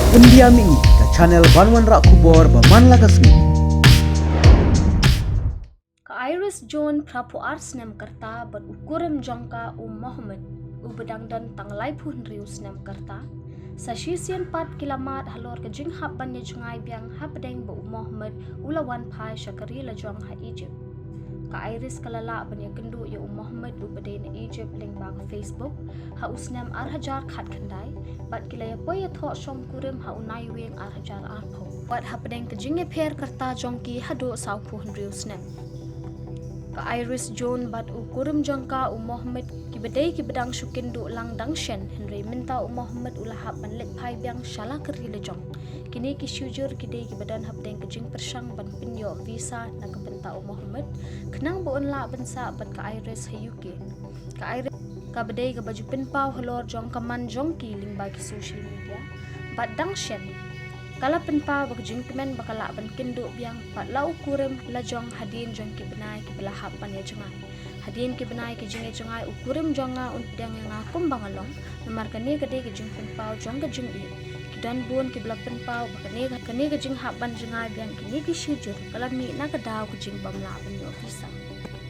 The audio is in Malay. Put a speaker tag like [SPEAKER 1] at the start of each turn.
[SPEAKER 1] Undiami ke channel Banwan Rak Kubor Baman Lagasmi.
[SPEAKER 2] Ka Iris John Prapu Arsnem Karta bat ukurim jangka Muhammad ubedangdan tanglai pun rius nem Karta sa sisian 4 kilomet halor ke jing hab ban jengai biang habdeng bu Muhammad ulawan pai syakari la jong ha Egypt. Ka Iris kalala banya gendu ya Muhammad ubede na Egypt ling bang Facebook ha usnem arhajar khat khandai bat kilaya poya tho som kurim ha unai weng arhajar arpo bat habdeng ke jinge pher Karta jongki hado sau pun rius nem. Ka Iris John bat ukurum jangka Muhammad kibedai kibedang syukindu lang dangshen Henry minta Muhammad ulahap panlit pai biang shala keri lejong kini kisyujur kidai kibedan habdeng kejing persang ban pinyo visa na kebenta Muhammad kenang buon la bensa bat ka Iris hayuke ka Iris ka bedai ka baju pinpau halor jong kaman jongki ling bagi social media bat dangshen kala penpa bak jingkemen bakala ban kindu biang pat lau kurem lajong hadin jong ki benai ki belahap pan ya jengai hadin ki benai ki jinge jengai ukurem jonga un pedang yang akum bangalong namar kani gede ki jing penpa jong ka jing i kidan bun ki belap penpa bakane ka jing hap ban jengai biang kini ki syujur kala mi na ka daw ki jing bamla ban yo visa